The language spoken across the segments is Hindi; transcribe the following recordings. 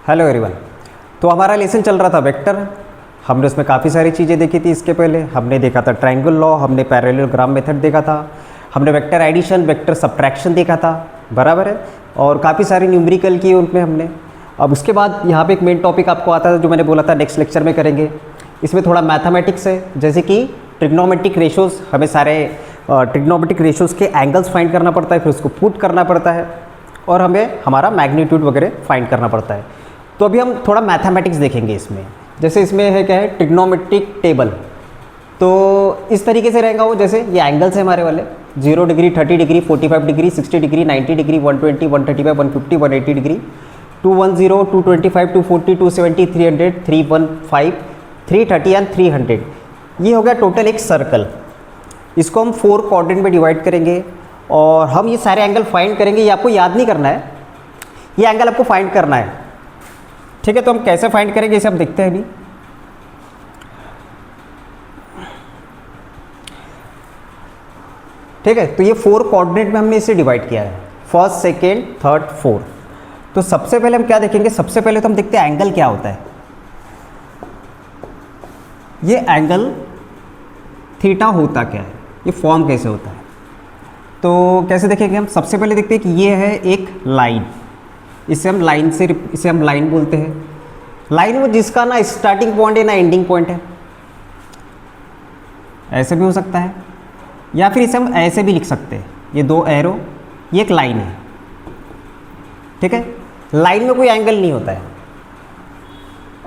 Hello everyone. तो हमारा लेसन चल रहा था वेक्टर। हमने उसमें काफ़ी सारी चीज़ें देखी थी। इसके पहले हमने देखा था ट्रायंगल लॉ, हमने पैरेललोग्राम मेथड देखा था, हमने वेक्टर एडिशन, वेक्टर सब्ट्रैक्शन देखा था, बराबर है। और काफ़ी सारी न्यूमेरिकल की उनमें हमने। अब उसके बाद यहाँ पे एक मेन टॉपिक आपको आता है जो मैंने बोला था नेक्स्ट लेक्चर में करेंगे। इसमें थोड़ा मैथमेटिक्स है, जैसे कि ट्रिग्नोमेट्रिक रेशोज़। हमें सारे ट्रिग्नोमेट्रिक रेशोज़ के एंगल्स फाइंड करना पड़ता है, फिर उसको पुट करना पड़ता है और हमें हमारा मैग्नीट्यूड वगैरह फाइंड करना पड़ता है। तो अभी हम थोड़ा मैथमेटिक्स देखेंगे इसमें। जैसे इसमें है क्या है, ट्रिग्नोमेट्रिक टेबल। तो इस तरीके से रहेगा वो, जैसे ये एंगल्स है हमारे वाले 0 degree, 30 degree, 45 degree, 60 degree, 90 degree, 120, 135, 150, 180 degree, 210, 225, 240, 270, 300, 315, 330 and 300। ये हो गया टोटल एक सर्कल। इसको हम 4 क्वाड्रेंट में डिवाइड करेंगे और हम ये सारे एंगल फाइंड करेंगे। ये आपको याद नहीं करना है, ये एंगल आपको फाइंड करना है, ठीक है। तो हम कैसे फाइंड करेंगे इसे हम देखते हैं अभी। ठीक है, तो ये 4 क्वाड्रेंट में हमने इसे डिवाइड किया है, फर्स्ट, सेकेंड, थर्ड, फोर्थ। तो सबसे पहले हम क्या देखेंगे, सबसे पहले तो हम देखते हैं एंगल क्या होता है। ये एंगल थीटा होता क्या है, ये फॉर्म कैसे होता है। तो कैसे देखेंगे हम, सबसे पहले देखते हैं कि ये है एक लाइन। इसे हम लाइन बोलते हैं। लाइन वो जिसका ना स्टार्टिंग पॉइंट है ना एंडिंग पॉइंट है। ऐसे भी हो सकता है, या फिर इसे हम ऐसे भी लिख सकते हैं, ये 2 एरो, ये एक लाइन है, ठीक है। लाइन में कोई एंगल नहीं होता है।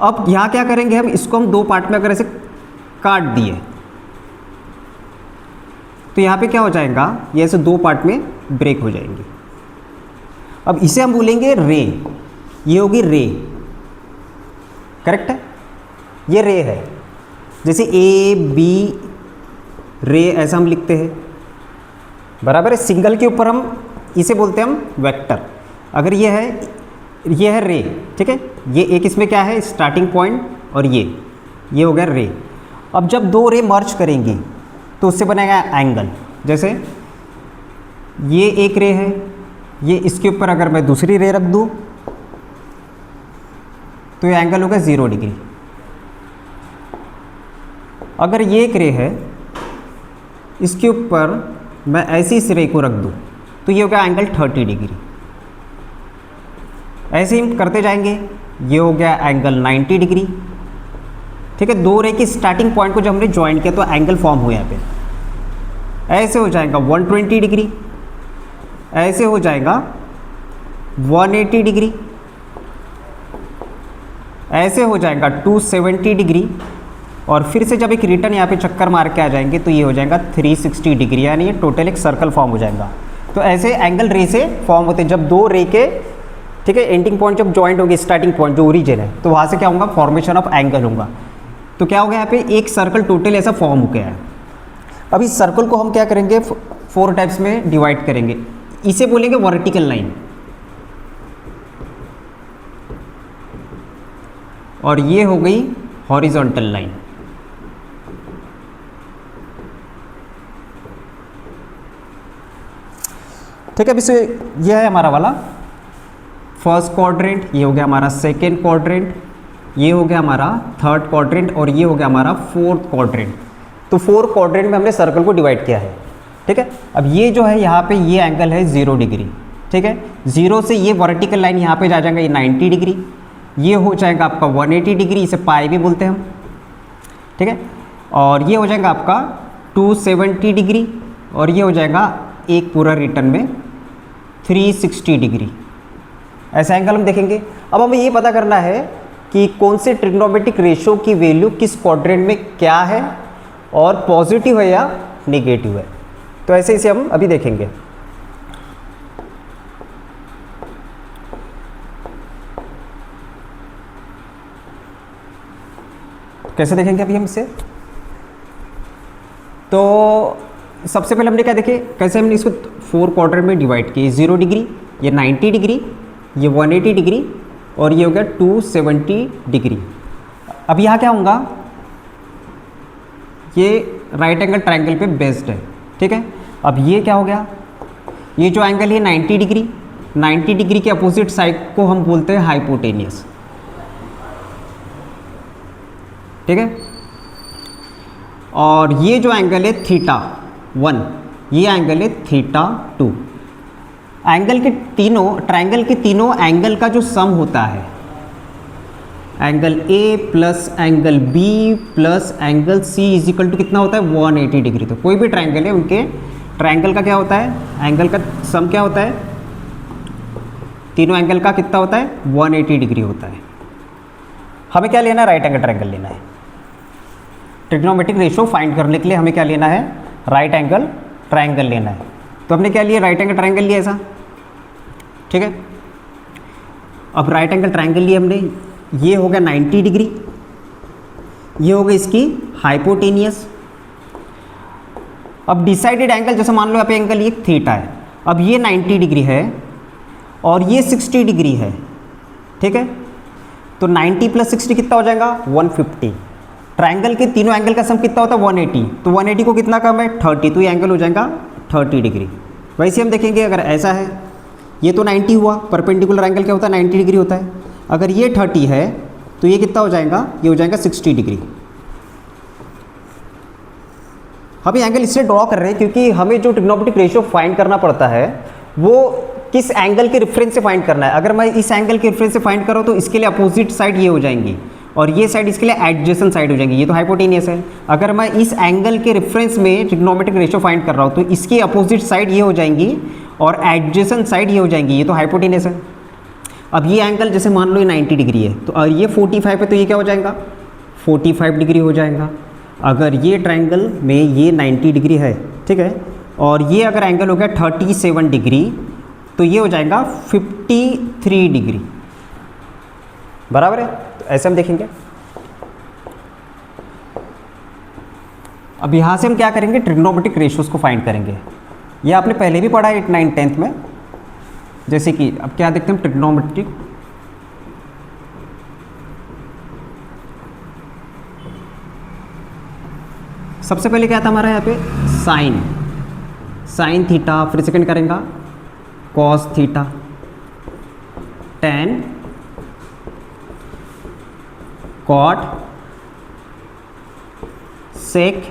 अब यहाँ क्या करेंगे हम, इसको हम 2 पार्ट में अगर ऐसे काट दिए तो यहाँ पे क्या हो जाएगा, ये ऐसे 2 पार्ट में ब्रेक हो जाएंगे। अब इसे हम बोलेंगे रे, ये होगी रे, करेक्ट है, ये रे है। जैसे ए बी रे ऐसा हम लिखते हैं, बराबर है। सिंगल के ऊपर हम इसे बोलते हैं हम वेक्टर। अगर ये है रे, ठीक है। ये एक इसमें क्या है, स्टार्टिंग पॉइंट, और ये हो गया रे। अब जब 2 रे मर्ज करेंगी तो उससे बनेगा एंगल। जैसे ये एक रे है, ये इसके ऊपर अगर मैं दूसरी रे रख दूँ तो ये एंगल होगा 0 डिग्री। अगर ये एक रे है, इसके ऊपर मैं ऐसी इस रे को रख दूँ तो ये होगा एंगल 30 डिग्री। ऐसे ही हम करते जाएंगे, ये हो गया एंगल 90 डिग्री, ठीक है। 2 रे की स्टार्टिंग पॉइंट को जब हमने ज्वाइन किया तो एंगल फॉर्म हुआ यहाँ पे। ऐसे हो जाएगा 120 डिग्री, ऐसे हो जाएगा 180 डिग्री, ऐसे हो जाएगा 270 डिग्री, और फिर से जब एक रिटर्न यहाँ पे चक्कर मार के आ जाएंगे तो ये हो जाएगा 360 डिग्री, यानी ये टोटल एक सर्कल फॉर्म हो जाएगा। तो ऐसे एंगल रे से फॉर्म होते हैं जब 2 रे के, ठीक है, एंडिंग पॉइंट जब जॉइंट होंगे, स्टार्टिंग पॉइंट जो ओरिजिन है, तो वहाँ से क्या होगा, फॉर्मेशन ऑफ एंगल होगा। तो क्या हो गया, यहाँ पे एक सर्कल टोटल ऐसा फॉर्म हो गया है। अब इस सर्कल को हम क्या करेंगे, 4 टाइप्स में डिवाइड करेंगे। इसे बोलेंगे वर्टिकल लाइन, और ये हो गई हॉरिजॉन्टल लाइन। ठीक है, अब इसे यह है हमारा वाला फर्स्ट क्वाड्रेंट, ये हो गया हमारा सेकेंड क्वाड्रेंट, ये हो गया हमारा थर्ड क्वाड्रेंट, और ये हो गया हमारा फोर्थ क्वाड्रेंट। तो 4 क्वाड्रेंट में हमने सर्कल को डिवाइड किया है, ठीक है। अब ये जो है यहाँ पे ये एंगल है 0 डिग्री, ठीक है। 0 से ये वर्टिकल लाइन यहाँ पे जा जाएगा, ये 90 डिग्री, ये हो जाएगा आपका 180 डिग्री, इसे पाई भी बोलते हैं हम, ठीक है। और ये हो जाएगा आपका 270 डिग्री, और ये हो जाएगा एक पूरा रिटर्न में 360 डिग्री। ऐसा एंगल हम देखेंगे। अब हमें ये पता करना है कि कौन से ट्रिग्नोमेट्रिक रेशो की वैल्यू किस क्वाड्रेंट में क्या है, और पॉजिटिव है या नेगेटिव है। तो ऐसे इसे हम अभी देखेंगे। कैसे देखेंगे अभी हम इसे, तो सबसे पहले हमने क्या देखे, कैसे हमने इसको 4 क्वाड्रेंट में डिवाइड किए। 0 डिग्री, ये 90 डिग्री, ये 180 डिग्री, और ये हो गया 270 डिग्री। अब यहाँ क्या होगा, ये राइट एंगल ट्रायंगल पे बेस्ड है, ठीक है। अब ये क्या हो गया, ये जो एंगल है 90 डिग्री, 90 डिग्री के अपोजिट साइड को हम बोलते हैं हाइपोटेनियस। ठीक है। और ये जो एंगल है थीटा 1, ये एंगल है थीटा 2। एंगल के तीनों, ट्रायंगल के तीनों एंगल का जो सम होता है, angle A plus angle B plus angle C is equal to कितना होता है 180 डिग्री। तो कोई भी ट्रायंगल है उनके ट्रायंगल का क्या होता है, एंगल का सम क्या होता है, तीनों एंगल का कितना होता है 180 डिग्री होता है। हमें क्या लेना है, राइट एंगल ट्रायंगल लेना है। ट्रिग्नोमेट्रिक रेशियो फाइंड करने के लिए हमें क्या लेना है, राइट एंगल ट्रायंगल लेना है। तो हमने क्या लिया, राइट एंगल ट्रायंगल लिया ऐसा, ठीक है। अब राइट एंगल ट्रायंगल लिए हमने, ये हो गया 90 डिग्री, ये हो गई इसकी हाइपोटेनियस। अब डिसाइडेड एंगल, जैसे मान लो यहाँ पे एंगल ये थीटा है, अब ये 90 डिग्री है और ये 60 डिग्री है, ठीक है। तो 90 प्लस 60 कितना हो जाएगा 150। ट्रायंगल के तीनों एंगल का सम कितना होता है 180, तो 180 को कितना कम है 30, तो ये एंगल हो जाएगा 30 डिग्री। वैसे हम देखेंगे अगर ऐसा है, ये तो 90 हुआ, परपेंडिकुलर एंगल क्या होता है 90 डिग्री होता है। अगर ये 30 है तो ये कितना हो जाएगा, ये हो जाएगा 60 डिग्री। हम ये एंगल इसलिए ड्रॉ कर रहे हैं क्योंकि हमें जो ट्रिग्नोमेट्रिक रेशियो फाइंड करना पड़ता है वो किस एंगल के रेफरेंस से फाइंड करना है। अगर मैं इस एंगल के रेफरेंस से फाइंड कर रहा हूँ तो इसके लिए अपोजिट साइड ये हो जाएंगी और ये साइड इसके लिए एडजेसेंट साइड हो जाएंगी, ये तो हाइपोटेनियस है। अगर मैं इस एंगल के रेफरेंस में ट्रिग्नोमेट्रिक रेशियो फाइंड कर रहा हूँ तो इसकी अपोजिट साइड ये हो जाएंगी और एडजेसेंट साइड ये हो जाएंगी, ये तो हाइपोटेनियस है। अब ये एंगल जैसे मान लो ये 90 डिग्री है तो और ये 45 है, तो ये क्या हो जाएगा 45 डिग्री हो जाएगा। अगर ये ट्रायंगल में ये 90 डिग्री है, ठीक है, और ये अगर एंगल हो गया 37 डिग्री तो ये हो जाएगा 53 डिग्री, बराबर है। तो ऐसे हम देखेंगे। अब यहाँ से हम क्या करेंगे, ट्रिग्नोमेट्रिक रेशियोज को फाइंड करेंगे। ये आपने पहले भी पढ़ा है 8, 9, 10th में। जैसे कि अब क्या देखते हैं, ट्रिग्नोमेट्रिक सबसे पहले क्या था हमारा यहाँ पे साइन थीटा, फिर सेकंड करेंगे कॉस थीटा, टेन, कॉट, सेक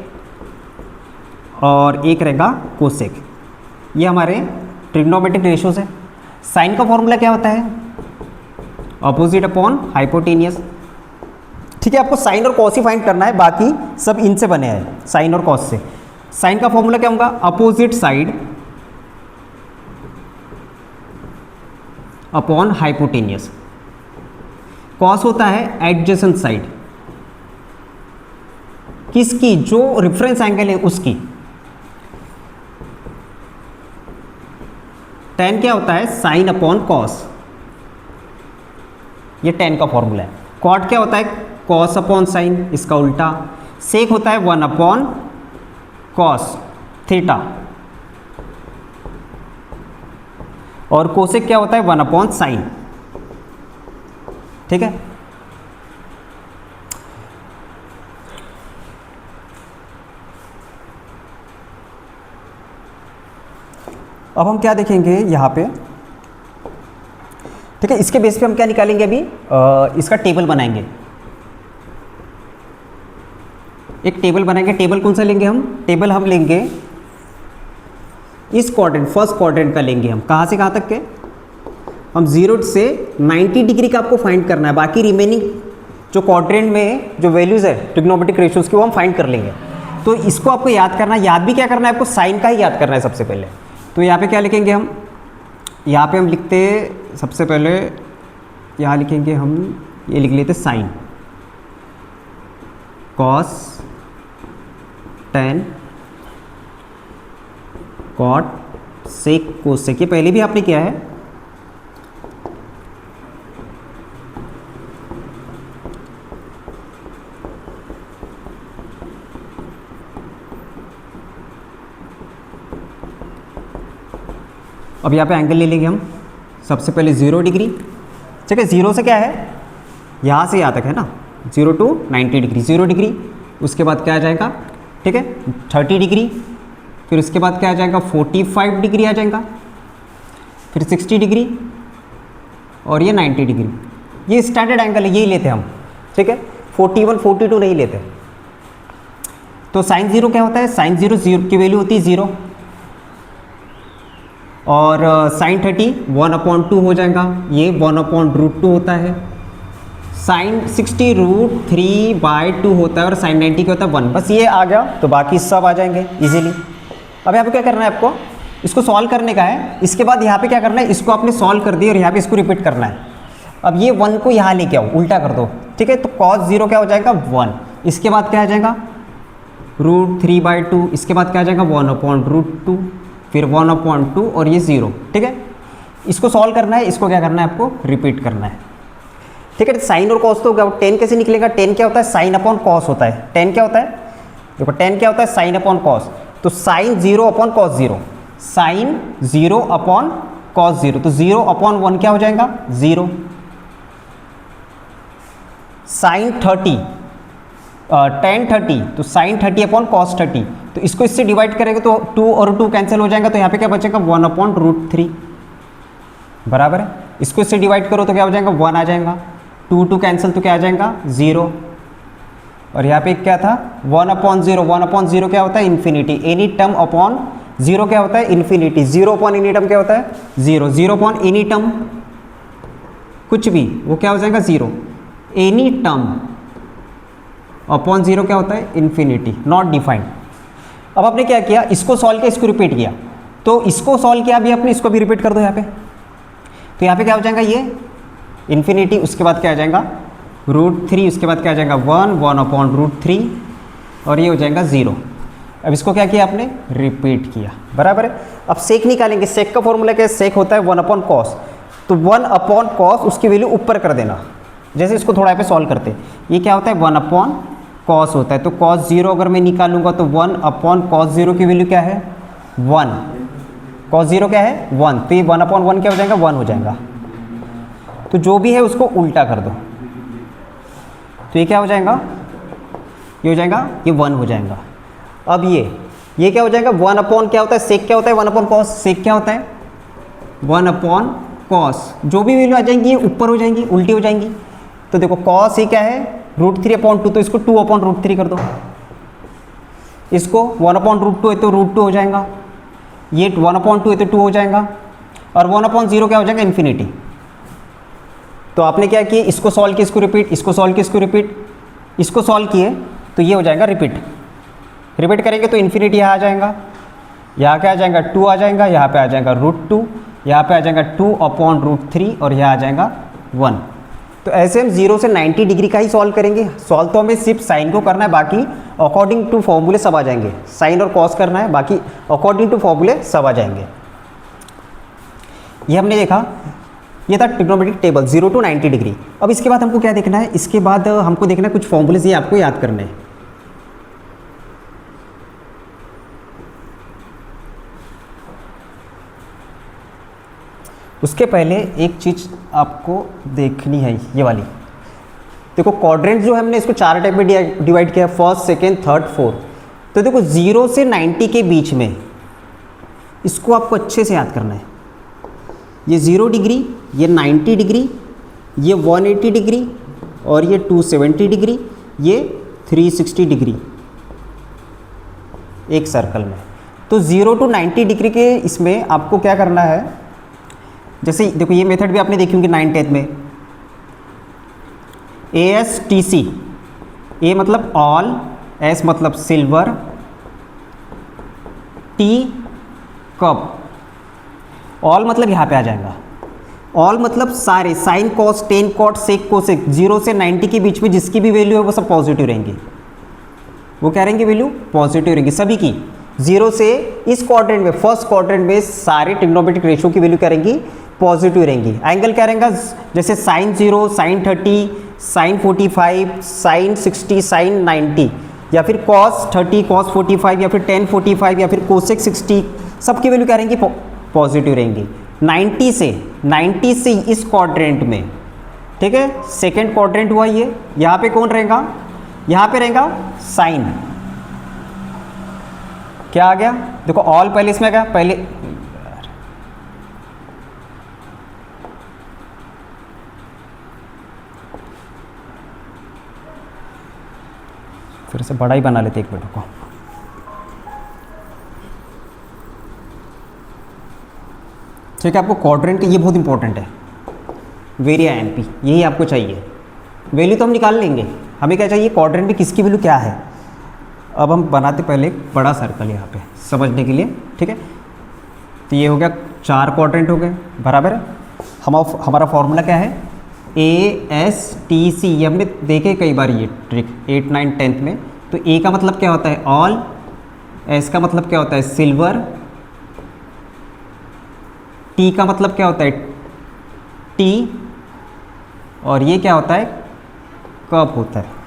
और एक रहेगा कोसेक। ये हमारे ट्रिग्नोमेट्रिक रेशियोज है। साइन का फॉर्मूला क्या होता है, अपोजिट अपॉन हाइपोटेनियस, ठीक है। आपको साइन और कॉस ही फाइंड करना है, बाकी सब इनसे बने हैं, साइन और कॉस से। साइन का फॉर्मूला क्या होगा, opposite side upon hypotenuse. Cos होता है एडजेसेंट साइड, किसकी, जो रेफरेंस एंगल है उसकी। टेन क्या होता है, साइन अपॉन कॉस, ये टेन का फॉर्मूला है। कॉट क्या होता है, कॉस अपॉन साइन, इसका उल्टा। सेक होता है 1 अपॉन कॉस थीटा, और कोसेक क्या होता है 1 अपॉन साइन, ठीक है। अब हम क्या देखेंगे यहाँ पे, ठीक है। इसके बेस पे हम क्या निकालेंगे अभी, इसका टेबल बनाएंगे, एक टेबल बनाएंगे। टेबल कौन सा लेंगे हम, टेबल हम लेंगे इस क्वाड्रेंट, फर्स्ट क्वाड्रेंट का लेंगे हम। कहाँ से कहाँ तक के, हम 0 से 90 डिग्री का आपको फाइंड करना है। बाकी रिमेनिंग जो क्वाड्रेंट में जो वैल्यूज़ है ट्रिग्नोमेट्रिक रेशियोज की वो हम फाइंड कर लेंगे। तो इसको आपको याद करना, याद भी क्या करना है आपको, साइन का ही याद करना है सबसे पहले। तो यहाँ पे क्या लिखेंगे हम, यहाँ पे हम लिखते सबसे पहले, यहाँ लिखेंगे हम, ये लिख लेते sign, cos, tan, cot, sec, cosec. ये पहले भी आपने किया है। अब यहाँ पे एंगल ले लेंगे हम, सबसे पहले 0 डिग्री, ठीक है। 0 से क्या है, यहाँ से यहाँ तक है ना, 0 to 90 डिग्री, 0 डिग्री। उसके बाद क्या आ जाएगा, ठीक है 30 डिग्री, फिर उसके बाद क्या आ जाएगा 45 डिग्री आ जाएगा, फिर 60 डिग्री और ये 90 डिग्री। ये स्टैंडर्ड एंगल है, यही लेते हैं हम, ठीक है। 41 42 नहीं लेते। तो साइन 0 क्या होता है, साइन 0 की वैल्यू होती है 0, और साइन 30 1/2 हो जाएगा, ये 1/√2 होता है। साइन 60 √3/2 होता है, और साइन 90 क्या होता है 1। बस ये आ गया तो बाकी सब आ जाएंगे इजीली। अब यहाँ पे क्या करना है आपको, इसको सॉल्व करने का है। इसके बाद यहाँ पे क्या करना है, इसको आपने सॉल्व कर दिया और यहाँ पे इसको रिपीट करना है। अब ये 1 को यहाँ लेके आओ, उल्टा कर दो, ठीक है। तो cos 0 क्या हो जाएगा 1, इसके बाद क्या आ जाएगा √3/2, इसके बाद क्या आ जाएगा 1/√2, फिर 1/2 और ये 0, ठीक है। इसको सॉल्व करना है, इसको क्या करना है आपको रिपीट करना है, ठीक है। साइन और कॉस तो 10 कैसे निकलेगा, 10 क्या होता है साइन अपॉन कॉस होता है। 10 क्या होता है, देखो 10 क्या होता है साइन अपॉन कॉस, तो sine 0 upon cos 0, sine 0 upon cos 0, तो 0/1 क्या हो जाएगा 0। साइन 30 tan 30, तो साइन 30 अपॉन कॉस 30, तो इसको इससे डिवाइड करेंगे तो 2 और 2 कैंसिल हो जाएगा, तो यहाँ पे क्या बचेगा 1/√3 बराबर है। इसको इससे डिवाइड करो तो क्या हो जाएगा 1 आ जाएगा, 2 कैंसिल तो क्या आ जाएगा 0, और यहाँ पे क्या था 1/0, 1/0 क्या होता है इन्फिनिटी, एनी टर्म अपॉन 0 क्या होता है इन्फिनिटी, 0 अपॉन एनी टर्म क्या होता है 0, 0 अपॉन एनी टर्म कुछ भी वो क्या हो जाएगा 0, एनी टर्म अपॉन 0 क्या होता है इन्फिनिटी, नॉट डिफाइंड। अब आपने क्या किया, इसको सॉल्व किया, इसको रिपीट किया, तो इसको सॉल्व किया अभी आपने, इसको भी रिपीट कर दो यहाँ पे, तो यहाँ पे क्या हो जाएगा ये इन्फिनिटी, उसके बाद क्या आ जाएगा √3, उसके बाद क्या आ जाएगा 1/√3, और ये हो जाएगा 0। अब इसको क्या किया आपने रिपीट किया, बराबर है। अब सेक निकालेंगे, सेक का फॉर्मूला क्या है, सेक होता है 1/cos, तो 1/cos उसकी वैल्यू ऊपर कर देना, जैसे इसको थोड़ा पे सॉल्व करते, ये क्या होता है 1/cos होता है, तो cos 0 अगर मैं निकालूंगा तो 1/cos 0 की वैल्यू क्या है 1, cos 0 क्या है 1, तो ये 1/1 क्या हो जाएगा 1 हो जाएगा। तो जो भी है उसको उल्टा कर दो, तो ये क्या हो जाएगा, ये हो जाएगा ये 1 हो जाएगा। अब ये क्या हो जाएगा 1/ क्या होता है सेक क्या होता है 1/cos, सेक क्या होता है 1/cos, जो भी वैल्यू आ जाएंगी ये ऊपर हो जाएंगी, उल्टी हो जाएंगी। तो देखो cos ये क्या है √3/2, तो इसको 2/√3 कर दो, इसको 1/√2 है तो √2 हो जाएगा, ये 1/2 है तो 2 हो जाएगा, और 1/0 क्या हो जाएगा इन्फिनिटी। तो आपने क्या किया, इसको सॉल्व किया, इसको रिपीट, इसको सॉल्व किया, इसको रिपीट, इसको सॉल्व किए तो ये हो जाएगा रिपीट, रिपीट करेंगे तो इन्फिनिटी यहाँ आ जाएगा, यहाँ क्या आ जाएगा 2 आ जाएगा, यहाँ पे आ जाएगा √2, यहाँ पे आ जाएगा 2/√3, और यहाँ आ जाएगा 1। तो ऐसे हम 0 से 90 डिग्री का ही सॉल्व करेंगे। सॉल्व तो हमें सिर्फ साइन को करना है, बाकी अकॉर्डिंग टू फॉर्मूले सब आ जाएंगे। साइन और कॉस करना है, बाकी अकॉर्डिंग टू फॉर्मूले सब आ जाएंगे। ये हमने देखा, ये था ट्रिग्नोमेट्रिक टेबल 0 to 90 डिग्री। अब इसके बाद हमको क्या देखना है, इसके बाद हमको देखना है कुछ फॉर्मूलेज, ये आपको याद करने हैं। उसके पहले एक चीज़ आपको देखनी है, ये वाली देखो, क्वाड्रेंट जो है हमने इसको 4 टाइप में डिवाइड किया, फर्स्ट सेकेंड थर्ड फोर्थ। तो देखो 0 से 90 के बीच में इसको आपको अच्छे से याद करना है। ये 0 डिग्री, ये 90 डिग्री, ये 180 डिग्री, और ये 270 डिग्री, ये 360 डिग्री एक सर्कल में। तो 0 to 90 डिग्री के इसमें आपको क्या करना है, जैसे देखो ये मेथड भी आपने देखी होंगी 9th 10th में, ASTC, ए मतलब ऑल, एस मतलब सिल्वर, टी कप। ऑल मतलब यहाँ पे आ जाएगा, ऑल मतलब सारे, sine cos tan cot sec cosec, 0 से 90 के बीच में जिसकी भी वैल्यू है वो सब पॉजिटिव रहेंगी। वो क्या रहेंगे, वैल्यू पॉजिटिव रहेंगी सभी की। 0 से इस क्वाड्रेंट में, फर्स्ट क्वाड्रेंट में सारे ट्रिग्नोमेट्रिक रेशियो की वैल्यू क्या रहेंगी, पॉजिटिव रहेंगी। एंगल क्या रहेगा, जैसे sine 0, sine 30, sine 45, sine 60, sine 90, या फिर कॉस 30, कॉस 45, या फिर टेन 45, या फिर कोसेक 60, सबकी वैल्यू क्या रहेंगी, पॉजिटिव रहेंगी। 90 से इस क्वाड्रेंट में, ठीक है, सेकेंड क्वाड्रेंट हुआ ये, यहाँ पे कौन रहेगा, यहाँ पे रहेगा साइन। क्या आ गया, देखो ऑल पहले इसमें क्या, पहले फिर से बड़ा ही बना लेते एक मिनट को। ठीक है, आपको क्वाड्रेंट ये बहुत इंपॉर्टेंट है, वेरिया एनपी यही आपको चाहिए। वैल्यू तो हम निकाल लेंगे, हमें क्या चाहिए क्वाड्रेंट में किसकी वैल्यू क्या है। अब हम बनाते पहले एक बड़ा सर्कल यहाँ पे समझने के लिए। ठीक है, तो ये हो गया 4 क्वाड्रेंट हो गए बराबर है। हमारा फॉर्मूला क्या है, ASTC, ये हमने देखे कई बार ये ट्रिक 8, 9, 10th में। तो A का मतलब क्या होता है ऑल, S का मतलब क्या होता है सिल्वर, T का मतलब क्या होता है टी, और ये क्या होता है कप होता है।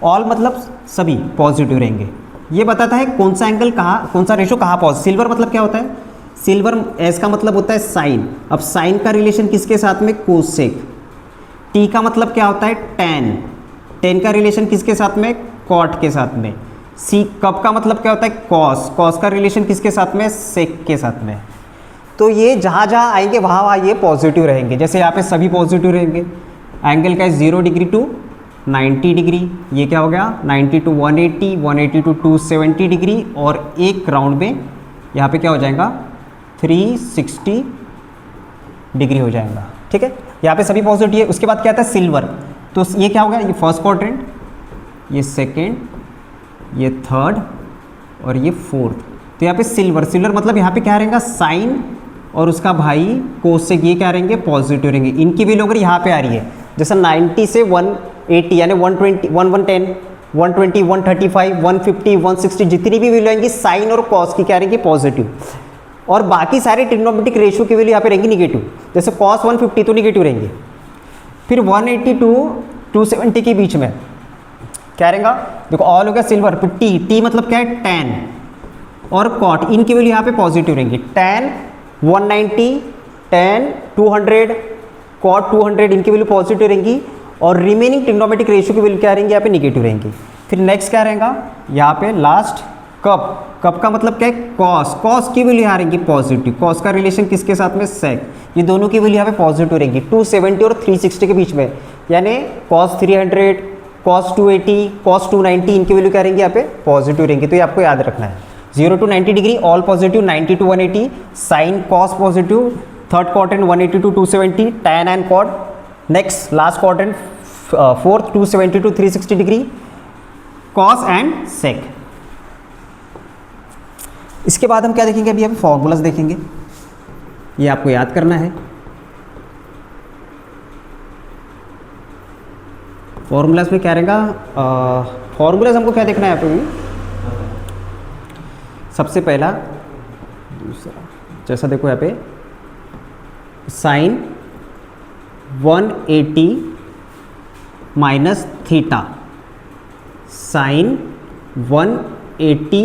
ऑल मतलब सभी पॉजिटिव रहेंगे। ये बताता है कौन सा एंगल कहाँ, कौन सा रेशो कहाँ पॉजिटिव। सिल्वर मतलब क्या होता है, सिल्वर एस का मतलब होता है साइन। अब साइन का रिलेशन किसके साथ में, कोसेक। टी का मतलब क्या होता है टैन, टैन का रिलेशन किसके साथ में, कॉट के साथ में। सी कप का मतलब क्या होता है कॉस, कॉस का रिलेशन किसके साथ में, सेक के साथ में। तो ये जहाँ जहाँ आएंगे वहाँ वहाँ ये पॉजिटिव रहेंगे। जैसे यहाँ पे सभी पॉजिटिव रहेंगे। एंगल का है 0 डिग्री टू 90 डिग्री, ये क्या हो गया 90 टू 180, 180 टू 270 डिग्री, और एक राउंड में यहाँ पे क्या हो जाएगा 360 डिग्री हो जाएगा। ठीक है, यहाँ पे सभी पॉजिटिव है। उसके बाद क्या आता है सिल्वर, तो ये क्या होगा, ये फर्स्ट क्वाड्रेंट, ये सेकेंड, ये थर्ड और ये फोर्थ। तो यहाँ पे सिल्वर, सिल्वर मतलब यहाँ पे क्या रहेगा साइन और उसका भाई कोसेक, ये क्या रहेंगे पॉजिटिव रहेंगे। इनकी वैल्यू अगर यहाँ पे आ रही है जैसे 90 से 180 यानी 120, 110, 120, 135, 150, 160 जितनी भी वैल्यू आएंगी साइन और कॉस की क्या रहेंगी पॉजिटिव, और बाकी सारे ट्रिग्नोमेट्रिक रेशियो की वैल्यू यहाँ पे रहेंगी निगेटिव। जैसे कॉस 150 तो निगेटिव रहेंगे। फिर 180 टू 270 के बीच में क्या रहेगा, देखो ऑल हो गया सिल्वर, फिर टी, टी मतलब क्या है टैन और कॉट, इनकी वैल्यू यहाँ पे पॉजिटिव रहेंगी। टैन 190, टैन 200, कॉट 200, इनकी वैल्यू पॉजिटिव रहेंगी, और रिमेनिंग ट्रिग्नोमेट्रिक रेशियो की वैल्यू क्या रहेंगी यहाँ पे निगेटिव रहेंगी। फिर नेक्स्ट क्या रहेगा यहाँ पे लास्ट कप, कप का मतलब क्या है कॉस, कॉस की वैल्यू यहाँ रहेंगी पॉजिटिव, कॉस का रिलेशन किसके साथ में सेक, ये दोनों की वैल्यू यहाँ पे पॉजिटिव रहेंगी 270 और 360 के बीच में, यानी कॉस 300, कॉस 280, कॉस 290, इनकी वैल्यू क्या रहेंगी यहाँ पे पॉजिटिव रहेंगी। तो ये आपको याद रखना है 0 to 90 degree all positive, 90 to 180 sine cos positive, third quadrant 180 to 270 tan and cot, next last quadrant fourth 270 to 360 degree cos and sec. इसके बाद हम क्या देखेंगे, अभी हम फॉर्मूलाज देखेंगे, ये आपको याद करना है। फॉर्मूलाज में क्या रहेगा, फॉर्मूलाज हमको क्या देखना है यहाँ पे, सबसे पहला दूसरा, जैसा देखो यहाँ पे sine 180 minus theta, sine 180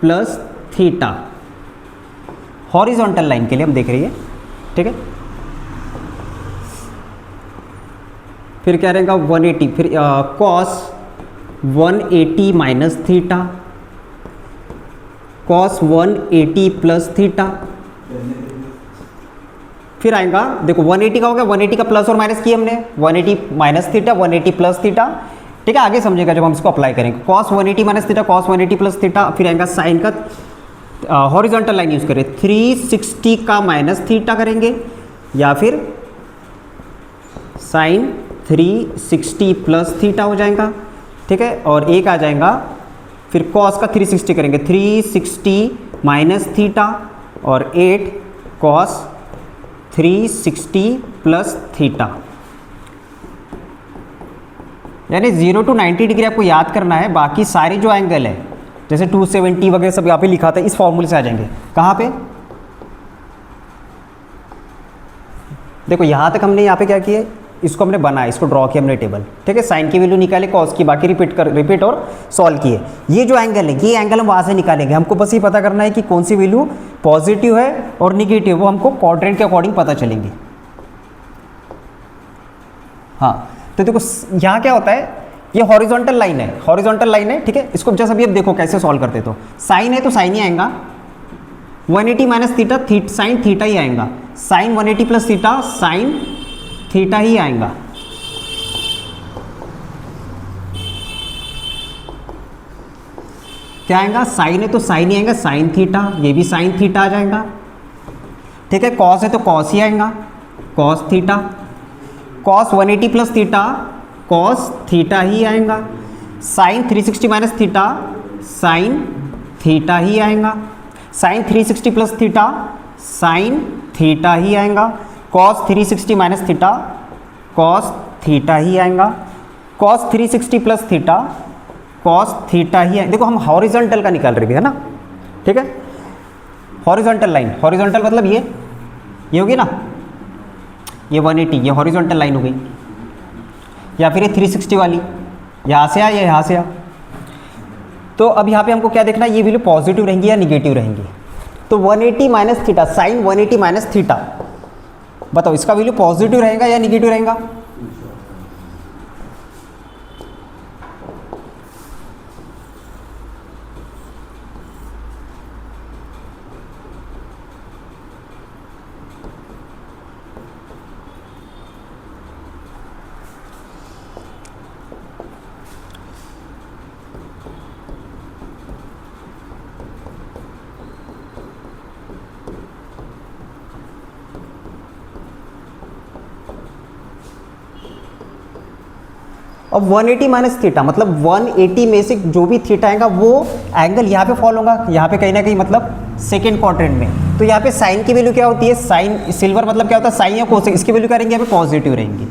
plus theta, horizontal line के लिए हम देख रही है। ठीक है, फिर क्या रहेगा 180, फिर cos 180 minus theta, cos 180 plus theta, फिर आएगा देखो 180 का हो गया, 180 का प्लस और माइनस किया हमने, 180 माइनस थीटा, 180 प्लस थीटा। ठीक है, आगे समझेगा जब हम इसको अप्लाई करेंगे, cos 180 minus theta, cos 180 plus theta, फिर आएगा साइन का हॉरिजॉन्टल लाइन यूज करें 360 का माइनस थीटा करेंगे, या फिर साइन 360 प्लस थीटा हो जाएगा। ठीक है, और एक आ जाएगा फिर कॉस का 360 करेंगे, 360 माइनस थीटा और 8 कॉस 360 प्लस थीटा, यानी 0 टू 90 डिग्री आपको याद करना है। बाकी सारे जो एंगल है जैसे 270 वगैरह सब यहाँ पे लिखा था, इस फॉर्मूले से आ जाएंगे। कहाँ पे देखो, यहाँ तक हमने यहाँ पे क्या किया, इसको हमने बनाया, इसको ड्रॉ किया हमने टेबल। ठीक है, साइन की वैल्यू निकाले, कॉस की, बाकी रिपीट और सॉल्व किए। ये जो एंगल है ये एंगल हम वहाँ से निकालेंगे। हमको बस ये पता करना है कि कौन सी वैल्यू पॉजिटिव है और निगेटिव, वो हमको क्वाड्रेंट के अकॉर्डिंग पता चलेंगे। हाँ, तो देखो यहाँ क्या होता है, ये हॉरिजॉन्टल लाइन है, हॉरिजॉन्टल लाइन है। ठीक है, इसको जैसे अभी अब देखो कैसे सॉल्व करते, तो साइन है तो साइन ही आएगा, 180 माइनस थीटा, साइन थीटा ही आएगा, sine 180 plus theta, sine theta ही आएगा। क्या आएगा, साइन है तो साइन ही आएगा, साइन थीटा, ये भी साइन थीटा आ जाएगा। ठीक है, कॉस है तो कॉस ही आएगा, cos theta. Cos 180 plus theta, cos theta ही आएगा। Sine 360 minus theta, sine theta ही आएगा। Sine 360 plus theta, sine theta ही आएगा। Cos 360 minus theta, cos theta ही आएगा। Cos 360 plus theta, cos theta ही आएगा। देखो हम हॉरिजॉन्टल का निकाल रहे थे, है ना। ठीक है, हॉरिजॉन्टल लाइन, हॉरिजॉन्टल मतलब ये होगी ना, ये 180, ये हॉरिजॉन्टल लाइन हो गई, या फिर ये 360 वाली, यहाँ से आ या यहाँ से आ। तो अब यहाँ पे हमको क्या देखना है, ये वैल्यू पॉजिटिव रहेंगी या निगेटिव रहेंगी। तो 180 minus theta, sine 180 minus theta, बताओ इसका वैल्यू पॉजिटिव रहेगा या निगेटिव रहेगा। अब 180 माइनस थीटा मतलब 180 में से जो भी थीटा आएगा वो एंगल यहाँ पे फॉल होगा, यहाँ पे कहीं ना कहीं मतलब सेकेंड क्वाड्रेंट में। तो यहाँ पे साइन की वैल्यू क्या होती है, साइन सिल्वर मतलब क्या होता है, साइन या कोसेक, इसकी वैल्यू क्या रहेंगी, यहाँ पे पॉजिटिव रहेंगी।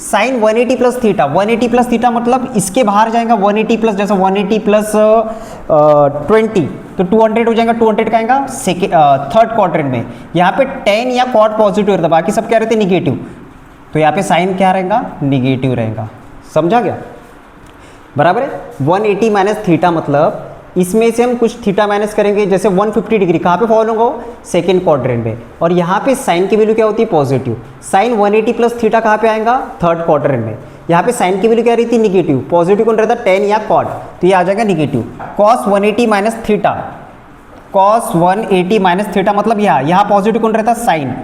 Sine 180 plus theta, 180 plus theta मतलब इसके बाहर जाएगा 180 प्लस, जैसे 180 प्लस 20 तो 200 हो जाएगा, 200 का आएगा थर्ड क्वाड्रेंट में। यहाँ पे टेन या कॉट पॉजिटिव रहता, बाकी सब क्या रहते निगेटिव, तो यहाँ पे साइन क्या रहेगा, निगेटिव रहेगा। समझा गया, बराबर है। 180 माइनस थीटा मतलब इसमें से हम कुछ थीटा माइनस करेंगे, जैसे 150 डिग्री कहाँ पे फॉल होगा, सेकेंड क्वाड्रेंट में। और यहाँ पे साइन की वैल्यू क्या होती है, पॉजिटिव। साइन 180 प्लस थीटा कहाँ पे आएगा, थर्ड क्वाड्रेंट में। यहाँ पे साइन की वैल्यू क्या रही थी, निगेटिव। पॉजिटिव कौन रहता है, टेन या कॉट, तो ये आ जाएगा negative. Cos 180 minus theta, cos 180 minus theta मतलब यहाँ पॉजिटिव कौन रहता है, साइन।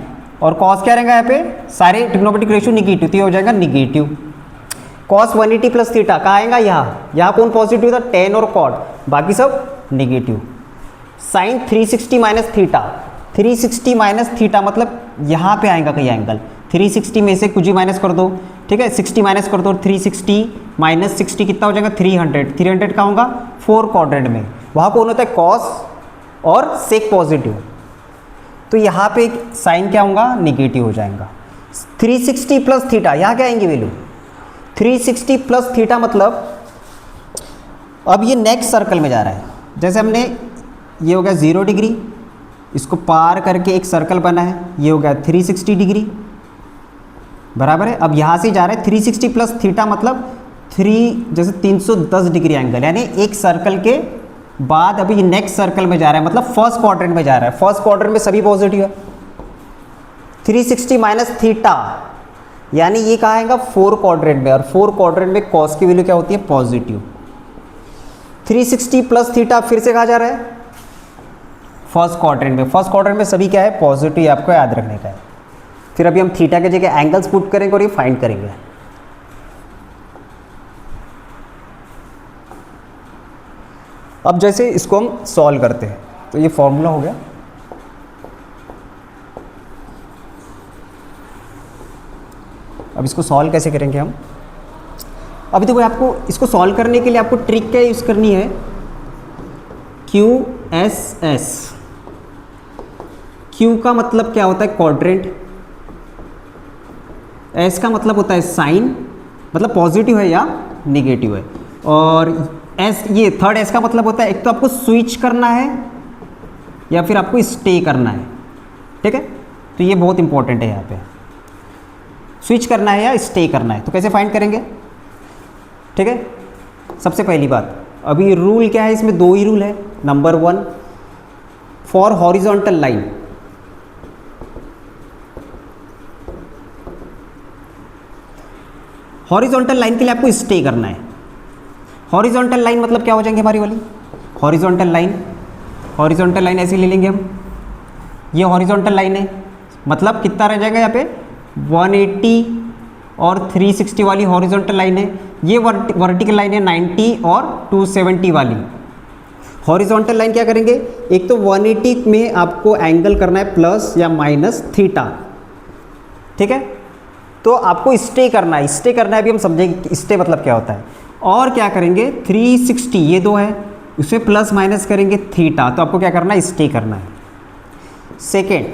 और कॉस क्या रहेगा, यहाँ पे सारे ट्रिग्नोमेट्रिक रेशियो निगेटिव, तो ये हो जाएगा निगेटिव। कॉस 180 प्लस थीटा कहाँ आएगा, यहाँ कौन पॉजिटिव था, टेन और कॉट, बाकी सब negative. Sine 360 minus theta, 360 minus theta मतलब यहाँ पे आएगा कहीं एंगल, 360 में से कुछ ही माइनस कर दो, ठीक है, 60 माइनस कर दो, 360 माइनस 60 कितना हो जाएगा, 300। 300 का होगा फोर क्वाड्रेंट में, वहाँ कौन होता है, कॉस और सेक पॉजिटिव, तो यहाँ पे साइन क्या होगा, निगेटिव हो जाएगा। 360 प्लस थीटा, यहाँ क्या आएंगे वैल्यू, 360 प्लस थीटा मतलब अब ये नेक्स्ट सर्कल में जा रहा है। जैसे हमने ये हो गया 0 डिग्री, इसको पार करके एक सर्कल बना है, ये हो गया 360 डिग्री, बराबर है। अब यहाँ से जा रहा है 360 प्लस थीटा मतलब 3 जैसे 310 डिग्री एंगल, यानी एक सर्कल के बाद अभी नेक्स्ट सर्कल में जा रहा है, मतलब फर्स्ट क्वाड्रेंट में जा रहा है। फर्स्ट क्वाड्रेंट में सभी पॉजिटिव है। 360 माइनस थीटा यानी ये कहाँ आएगा, फोर क्वाड्रेंट में, और फोर क्वाड्रेंट में कॉस की वैल्यू क्या होती है, पॉजिटिव। 360 प्लस थीटा फिर से कहाँ जा रहा है, फर्स्ट क्वाड्रेंट में। फर्स्ट क्वाड्रेंट में सभी क्या है, पॉजिटिव, आपको याद रखने का है। फिर अभी हम थीटा के जगह एंगल्स पुट करेंगे और ये फाइंड करेंगे। अब जैसे इसको हम सॉल्व करते हैं, तो ये फॉर्मूला हो गया। अब इसको सॉल्व कैसे करेंगे हम, अभी देखो आपको इसको सॉल्व करने के लिए आपको ट्रिक क्या यूज़ करनी है, QSS। Q का मतलब क्या होता है, क्वाड्रेंट। S का मतलब होता है साइन, मतलब पॉजिटिव है या निगेटिव है। और S, ये थर्ड S का मतलब होता है एक तो आपको स्विच करना है या फिर आपको स्टे करना है, ठीक है। तो ये बहुत इंपॉर्टेंट है, यहाँ पे स्विच करना है या स्टे करना है। तो कैसे फाइंड करेंगे, ठीक है। सबसे पहली बात, अभी रूल क्या है, इसमें दो ही रूल है। Number 1, for horizontal line, horizontal line के लिए आपको स्टे करना है। हॉरिजॉन्टल लाइन मतलब क्या हो जाएंगे हमारी वाली, हॉरिजॉन्टल लाइन ऐसे ले लेंगे हम। ये हॉरिजॉन्टल लाइन है, मतलब कितना रह जाएगा यहाँ पे, 180 और 360 वाली हॉरिजॉन्टल लाइन है। ये वर्टिकल लाइन है 90 और 270 वाली। हॉरिजॉन्टल लाइन क्या करेंगे, एक तो 180 में आपको एंगल करना है प्लस या माइनस थीटा, ठीक है। तो आपको स्टे करना है, स्टे करना है, अभी हम समझेंगे स्टे मतलब क्या होता है। और क्या करेंगे 360 ये दो है, उसमें प्लस माइनस करेंगे थीटा, तो आपको क्या करना है, स्टे करना है। सेकेंड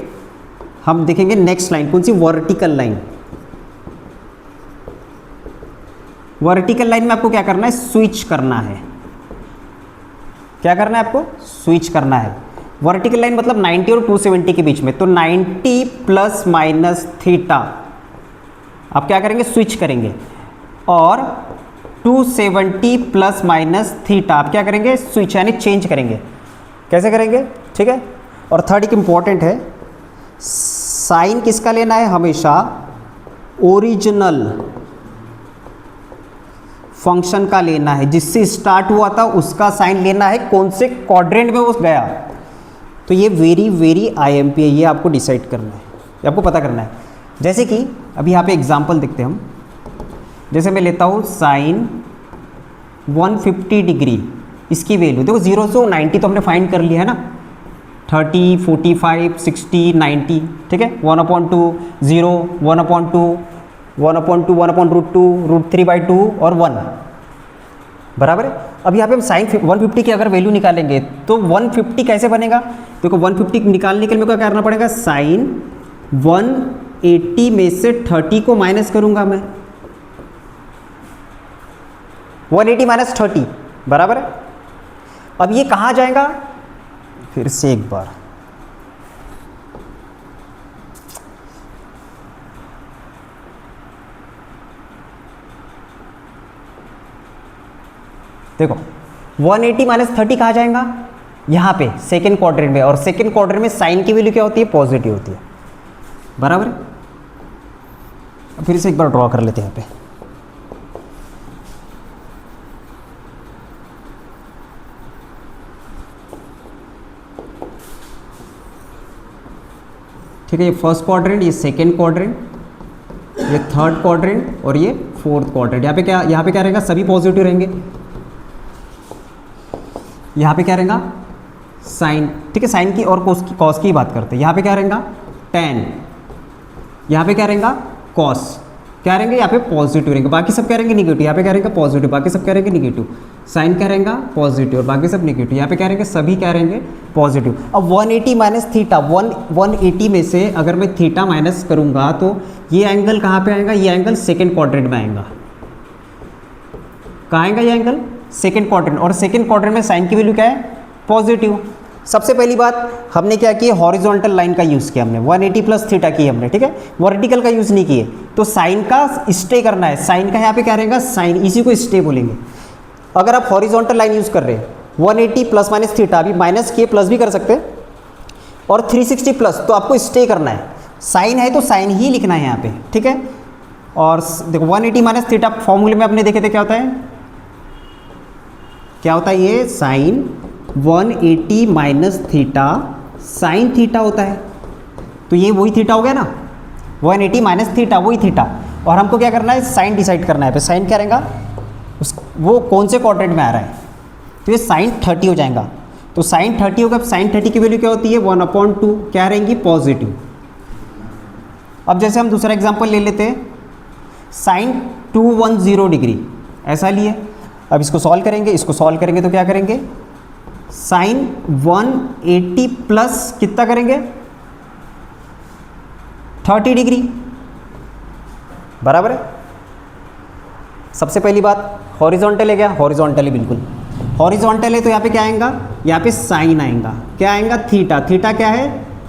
हम देखेंगे नेक्स्ट लाइन कौन सी, वर्टिकल लाइन। वर्टिकल लाइन में आपको क्या करना है, स्विच करना है। क्या करना है आपको, स्विच करना है। वर्टिकल लाइन मतलब 90 और 270 के बीच में, तो 90 प्लस माइनस थीटा आप क्या करेंगे, स्विच करेंगे। और 270 प्लस माइनस थीटा आप क्या करेंगे, स्विच यानी चेंज करेंगे। कैसे करेंगे, ठीक है। और थर्ड एक इंपॉर्टेंट है, साइन किसका लेना है, हमेशा ओरिजिनल फंक्शन का लेना है, जिससे स्टार्ट हुआ था उसका साइन लेना है, कौन से क्वाड्रेंट में वो गया। तो ये वेरी वेरी IMP है, ये आपको डिसाइड करना है, ये आपको पता करना है। जैसे कि अभी यहाँ पे एग्जांपल देखते हैं हम, जैसे मैं लेता हूँ साइन 150 डिग्री, इसकी वैल्यू देखो 0 से 90 तो हमने फाइंड कर लिया है ना, 30, 45, 60, 90, ठीक है। 1/2, 0, 1/2, 1/2, 1/√2, √3/2 और 1 बराबर है। अब यहाँ पे हम साइन 150 की अगर वैल्यू निकालेंगे तो 150 कैसे बनेगा, देखो 150 निकालने के लिए क्या करना पड़ेगा, साइन 180 में से 30 को माइनस करूंगा मैं, 180 माइनस 30 बराबर है। अब ये कहाँ जाएगा, फिर से एक बार देखो 180 माइनस 30 कहाँ जाएगा, यहाँ पे सेकेंड क्वाड्रेंट में, और सेकेंड क्वाड्रेंट में साइन की वैल्यू क्या होती है, पॉजिटिव होती है, बराबर है। अब फिर से एक बार ड्रॉ कर लेते हैं यहाँ पे, ठीक है। ये फर्स्ट क्वाड्रेंट, ये सेकेंड क्वाड्रेंट, ये थर्ड क्वाड्रेंट और ये फोर्थ क्वाड्रेंट। यहाँ पे क्या रहेगा, सभी पॉजिटिव रहेंगे। यहाँ पे क्या रहेगा, साइन, ठीक है, साइन की और कॉस की बात करते हैं। यहाँ पे क्या रहेगा, टेन, यहाँ पे क्या रहेगा, कॉस, क्या रहेंगे, यहाँ पे पॉजिटिव रहेंगे, बाकी सब क्या रहेंगे, निगेटिव। यहाँ पे क्या रहेगा, पॉजिटिव, बाकी सब क्या रहेंगे, निगेटिव। साइन क्या रहेगा, पॉजिटिव, और बाकी सब निगेटिव। यहाँ पे क्या रहेंगे, सभी क्या रहेंगे, पॉजिटिव। अब 180 माइनस थीटा, 180 में से अगर मैं थीटा माइनस करूँगा तो ये एंगल कहाँ पे आएगा, ये एंगल सेकेंड क्वाड्रेंट में आएगा। कहाँ आएगा ये एंगल, सेकेंड क्वाड्रेंट, और सेकेंड क्वाड्रेंट में साइन की वैल्यू क्या है, पॉजिटिव। सबसे पहली बात हमने क्या की, हॉरिजॉन्टल लाइन का यूज़ किया हमने, 180 प्लस थीटा की हमने, ठीक है, वर्टिकल का यूज़ नहीं किए। तो साइन का स्टे करना है, साइन का यहाँ पे क्या रहेगा, साइन, इसी को स्टे बोलेंगे। अगर आप हॉरिजॉन्टल लाइन यूज़ कर रहे हैं 180 प्लस माइनस थीटा, अभी माइनस किए प्लस भी कर सकते हैं, और 360 प्लस, तो आपको स्टे करना है। साइन है तो साइन ही लिखना है यहाँ पे, ठीक है। और देखो 180 माइनस थीटा फॉर्मूले में अपने देखे थे क्या होता है, क्या होता है, ये sine 180 minus theta sine theta होता है। तो ये वही थीटा हो गया ना, 180 माइनस थीटा वही थीटा। और हमको क्या करना है, साइन डिसाइड करना है। साइन क्या रहेगा, वो कौन से क्वाड्रेंट में आ रहा है, तो ये साइन 30 हो जाएगा। तो साइन 30 होगा, साइन 30 की वैल्यू क्या होती है, 1/2 क्या रहेंगी, पॉजिटिव। अब जैसे हम दूसरा एग्जांपल ले लेते हैं, साइन 210 डिग्री ऐसा लिए। अब इसको सॉल्व करेंगे, इसको सॉल्व करेंगे तो क्या करेंगे, साइन 180 प्लस कितना करेंगे, 30 डिग्री, बराबर है। सबसे पहली बात हॉरिजॉन्टल है क्या, हॉरिजॉन्टल है, बिल्कुल हॉरिजॉन्टल है। तो यहाँ पे क्या आएगा, यहाँ पे साइन आएगा, क्या आएगा, थीटा, थीटा क्या है,